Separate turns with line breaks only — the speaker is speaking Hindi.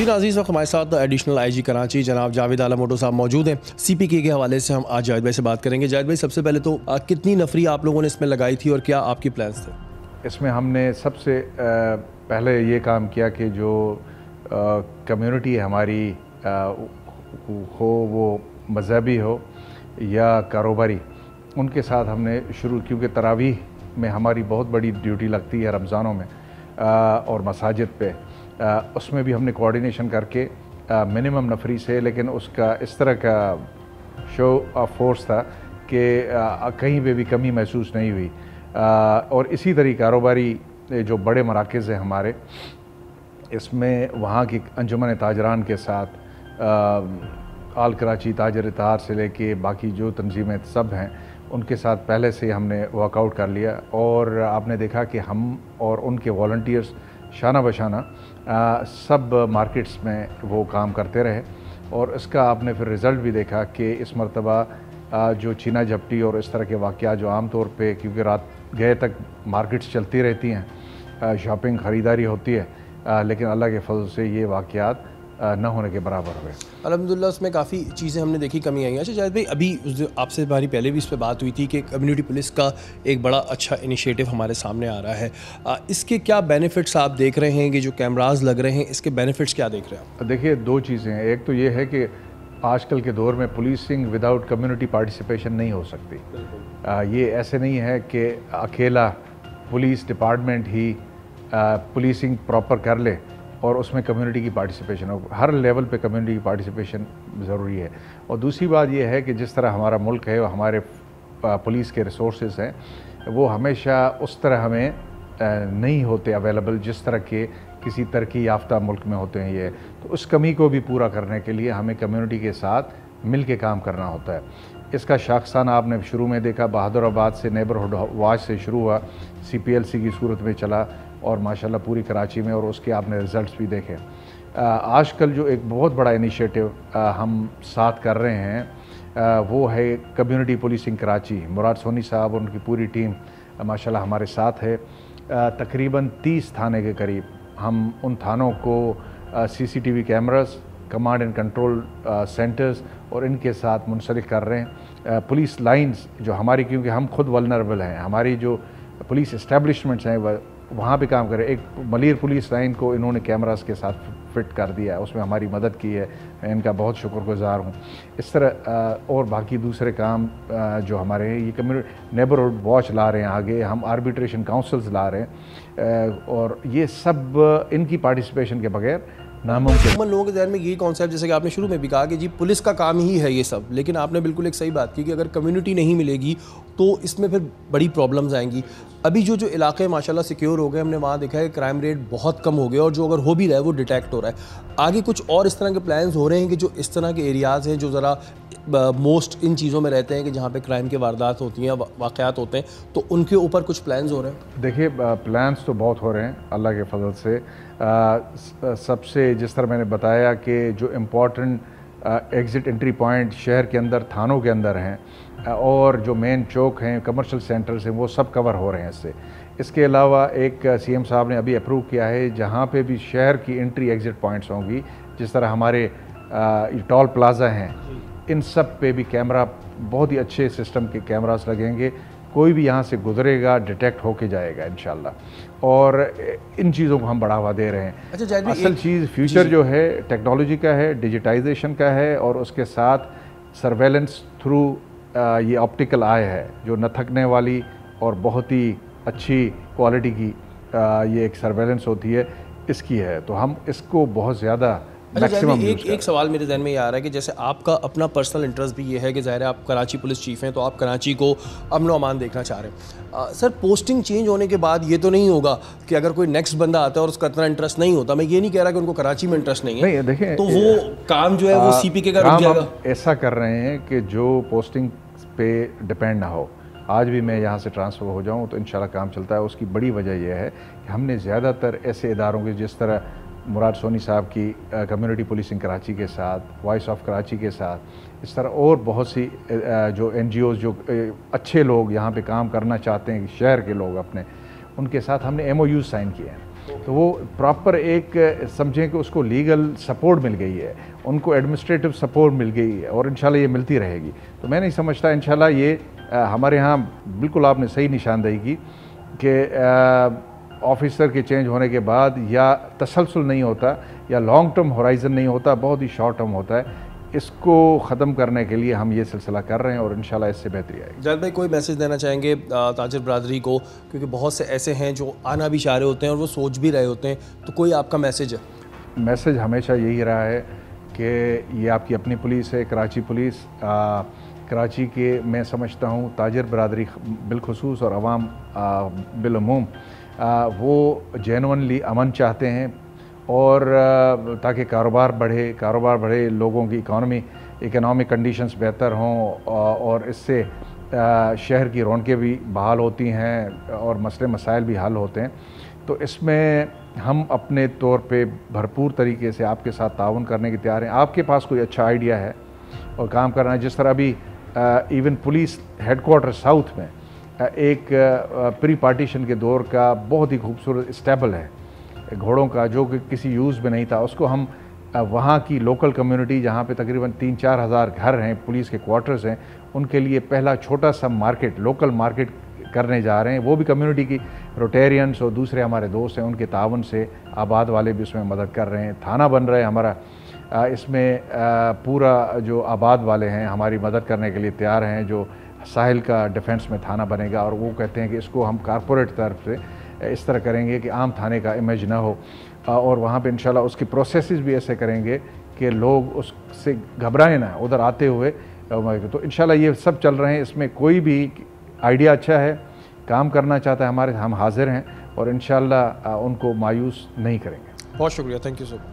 जी नाज़रीन, वक्त हमारे साथ एडिशनल आईजी कराची जनाब जावेद आलम भुट्टो साहब मौजूद हैं। सीपीके के हवाले से हम आज जावेद भाई से बात करेंगे। जावेद भाई, सबसे पहले तो कितनी नफरी आप लोगों ने इसमें लगाई थी और क्या आपकी प्लान्स थे?
इसमें हमने सबसे पहले ये काम किया कि जो कम्युनिटी हमारी हो, वो मजहबी हो या कारोबारी, उनके साथ हमने शुरू, क्योंकि तरावीह में हमारी बहुत बड़ी ड्यूटी लगती है रमज़ानों में और मसाजिद पे, उसमें भी हमने कोऑर्डिनेशन करके मिनिमम नफरी से, लेकिन उसका इस तरह का शो ऑफ फोर्स था कि कहीं पे भी कमी महसूस नहीं हुई। और इसी तरह कारोबारी जो बड़े मराकज़ हैं हमारे, इसमें वहाँ की अंजुमन ताजरान के साथ आल कराची ताजर इत्तेहाद से लेके बाकी जो तंजीमें सब हैं, उनके साथ पहले से हमने वर्कआउट कर लिया। और आपने देखा कि हम और उनके वॉलंटियर्स शाना बशाना सब मार्केट्स में वो काम करते रहे। और इसका आपने फिर रिज़ल्ट भी देखा कि इस मरतबा जो चीना झपटी और इस तरह के वाक़यात जो आम तौर पे, क्योंकि रात गए तक मार्केट्स चलती रहती हैं, शॉपिंग ख़रीदारी होती है, लेकिन अल्लाह के फजल से ये वाक़यात न होने के बराबर हुए।
अल्हम्दुलिल्लाह उसमें काफ़ी चीज़ें हमने देखी, कमी आई हैं। अच्छा जावेद भाई, अभी आपसे हमारी पहले भी इस पर बात हुई थी कि कम्युनिटी पुलिस का एक बड़ा अच्छा इनिशिएटिव हमारे सामने आ रहा है। इसके क्या बेनिफिट्स आप देख रहे हैं कि जो कैमराज लग रहे हैं, इसके बेनिफिट्स क्या देख रहे हैं आप?
देखिए, दो चीज़ें हैं। एक तो ये है कि आजकल के दौर में पुलिसिंग विदाउट कम्युनिटी पार्टिसिपेशन नहीं हो सकती। ये ऐसे नहीं है कि अकेला पुलिस डिपार्टमेंट ही पुलिसिंग प्रॉपर कर ले और उसमें कम्युनिटी की पार्टिसिपेशन हो। हर लेवल पे कम्युनिटी की पार्टिसिपेशन ज़रूरी है। और दूसरी बात यह है कि जिस तरह हमारा मुल्क है और हमारे पुलिस के रिसोर्सेज हैं, वो हमेशा उस तरह हमें नहीं होते अवेलेबल जिस तरह के किसी तरक्की याफ्ता मुल्क में होते हैं। ये तो उस कमी को भी पूरा करने के लिए हमें कम्युनिटी के साथ मिल के काम करना होता है। इसका शाखसाना आपने शुरू में देखा, बहादुराबाद से नेबरहुड वॉच से शुरू हुआ, CPLC की सूरत में चला और माशाल्लाह पूरी कराची में, और उसके आपने रिज़ल्ट्स भी देखे। आजकल जो एक बहुत बड़ा इनिशिएटिव हम साथ कर रहे हैं, वो है कम्युनिटी पुलिसिंग कराची। मुराद सोनी साहब और उनकी पूरी टीम माशाल्लाह हमारे साथ है। तकरीबन 30 थाने के करीब हम उन थानों को CCTV cameras, command and control centres और इनके साथ मुंसलिक कर रहे हैं। पुलिस लाइंस जो हमारी, क्योंकि हम खुद वल्नरेबल हैं, हमारी जो पुलिस इस्टेब्लिशमेंट्स हैं वहाँ भी काम करें। एक मलिर पुलिस लाइन को इन्होंने कैमरास के साथ फिट कर दिया है, उसमें हमारी मदद की है, मैं इनका बहुत शुक्रगुजार हूँ। इस तरह और बाकी दूसरे काम जो हमारे हैं, ये कम्युनिटी नेबरहुड वॉच ला रहे हैं आगे, हम आर्बिट्रेशन काउंसिल्स ला रहे हैं, और ये सब इनकी पार्टिसिपेशन के बगैर नामुमकिन।
लोगों के ज़हन में यही कॉन्सेप्ट, जैसे कि आपने शुरू में भी कहा कि जी पुलिस का काम ही है ये सब, लेकिन आपने बिल्कुल एक सही बात की कि अगर कम्युनिटी नहीं मिलेगी तो इसमें फिर बड़ी प्रॉब्लम्स आएंगी। अभी जो इलाके माशाल्लाह सिक्योर हो गए, हमने वहाँ देखा है क्राइम रेट बहुत कम हो गया, और जो अगर हो भी रहा है वो डिटेक्ट हो रहा है। आगे कुछ और इस तरह के प्लान्स हो रहे हैं कि जो इस तरह के एरियाज़ हैं जो ज़रा मोस्ट इन चीज़ों में रहते हैं कि जहाँ पे क्राइम के वारदात होती हैं, वाक़यात होते हैं, तो उनके ऊपर कुछ प्लान्स हो रहे हैं?
देखिए, प्लान्स तो बहुत हो रहे हैं अल्लाह के फजल से। सबसे जिस तरह मैंने बताया कि जो इम्पोर्टेंट एग्ज़िट एंट्री पॉइंट शहर के अंदर, थानों के अंदर हैं, और जो मेन चौक हैं, कमर्शियल सेंटर्स हैं, वो सब कवर हो रहे हैं इससे। इसके अलावा एक CM साहब ने अभी अप्रूव किया है, जहाँ पे भी शहर की एंट्री एग्ज़िट पॉइंट्स होंगी, जिस तरह हमारे टोल प्लाजा हैं, इन सब पे भी कैमरा, बहुत ही अच्छे सिस्टम के कैमरास लगेंगे। कोई भी यहाँ से गुजरेगा डिटेक्ट होके जाएगा इंशाल्लाह, और इन चीज़ों को हम बढ़ावा दे रहे हैं।
अच्छा जावेद भाई,
असल चीज़ फ्यूचर जो है टेक्नोलॉजी का है, डिजिटाइजेशन का है, और उसके साथ सर्वेलेंस थ्रू ये ऑप्टिकल आई है जो न थकने वाली और बहुत ही अच्छी क्वालिटी की ये एक सर्वेलेंस होती है, इसकी है। तो हम इसको बहुत ज़्यादा मैक्सिमम
एक सवाल मेरे जहन में ये आ रहा है कि जैसे आपका अपना पर्सनल इंटरेस्ट भी ये है कि ज़ाहिर है आप कराची पुलिस चीफ़ हैं, तो आप कराची को अमन व अमान देखना चाह रहे हैं। सर, पोस्टिंग चेंज होने के बाद ये तो नहीं होगा कि अगर कोई नेक्स्ट बंदा आता है और उसका इतना इंटरेस्ट नहीं होता, मैं ये नहीं कह रहा कि उनको कराची में इंटरेस्ट नहीं है,
देखें,
तो वो काम जो है वो CPK का रुक जाएगा?
ऐसा कर रहे हैं कि जो पोस्टिंग पे डिपेंड ना हो। आज भी मैं यहाँ से ट्रांसफ़र हो जाऊँ तो इंशाल्लाह काम चलता है। उसकी बड़ी वजह यह है कि हमने ज़्यादातर ऐसे इदारों के, जिस तरह मुराद सोनी साहब की कम्युनिटी पुलिसिंग कराची के साथ, वॉइस ऑफ कराची के साथ, इस तरह और बहुत सी जो NGOs जो अच्छे लोग यहाँ पे काम करना चाहते हैं, शहर के लोग अपने, उनके साथ हमने MOU साइन किए हैं। तो वो प्रॉपर एक समझें कि उसको लीगल सपोर्ट मिल गई है, उनको एडमिनिस्ट्रेटिव सपोर्ट मिल गई है और इंशाल्लाह ये मिलती रहेगी। तो मैं नहीं समझता, इंशाल्लाह ये हमारे यहाँ बिल्कुल आपने सही निशानदेही की कि ऑफिसर के चेंज होने के बाद या तसलसल नहीं होता या लॉन्ग टर्म होराइज़न नहीं होता, बहुत ही शॉर्ट टर्म होता है। इसको ख़त्म करने के लिए हम ये सिलसिला कर रहे हैं और इंशाल्लाह इससे बेहतरी आएगी।
जावेद भाई, कोई मैसेज देना चाहेंगे ताजिर बरादरी को, क्योंकि बहुत से ऐसे हैं जो आना भी चाह रहे होते हैं और वो सोच भी रहे होते हैं, तो कोई आपका मैसेज है?
मैसेज हमेशा यही रहा है कि ये आपकी अपनी पुलिस है, कराची पुलिस। कराची के मैं समझता हूँ ताजिर बरादरी बिलखुसूस और अवाम बिलअमूम वो जेनुइनली अमन चाहते हैं और ताकि कारोबार बढ़े, लोगों की इकोनॉमिक कंडीशंस बेहतर हों और इससे शहर की रौनकें भी बहाल होती हैं और मसले मसाइल भी हल होते हैं। तो इसमें हम अपने तौर पे भरपूर तरीके से आपके साथ ताउन करने की तैयार हैं। आपके पास कोई अच्छा आइडिया है और काम करना है, जिस तरह अभी इवन पुलिस हेडक्वार्टर साउथ में एक प्री पार्टीशन के दौर का बहुत ही खूबसूरत स्टेबल है घोड़ों का, जो कि किसी यूज़ में नहीं था, उसको हम वहाँ की लोकल कम्युनिटी जहाँ पे तकरीबन 3-4 हज़ार घर हैं, पुलिस के क्वार्टर्स हैं, उनके लिए पहला छोटा सा मार्केट, लोकल मार्केट करने जा रहे हैं। वो भी कम्युनिटी की रोटेरियंस और दूसरे हमारे दोस्त हैं, उनके तावन से आबाद वाले भी उसमें मदद कर रहे हैं। थाना बन रहा है हमारा, इसमें पूरा जो आबाद वाले हैं हमारी मदद करने के लिए तैयार हैं। जो साहिल का डिफेंस में थाना बनेगा और वो कहते हैं कि इसको हम कारपोरेट तरफ से इस तरह करेंगे कि आम थाने का इमेज ना हो और वहाँ पे इंशाल्लाह उसकी प्रोसेसेस भी ऐसे करेंगे कि लोग उससे घबराएं ना उधर आते हुए। तो इंशाल्लाह ये सब चल रहे हैं। इसमें कोई भी आइडिया अच्छा है, काम करना चाहता है हमारे, हम हाजिर हैं और इंशाल्लाह उनको मायूस नहीं करेंगे।
बहुत शुक्रिया, थैंक यू सर।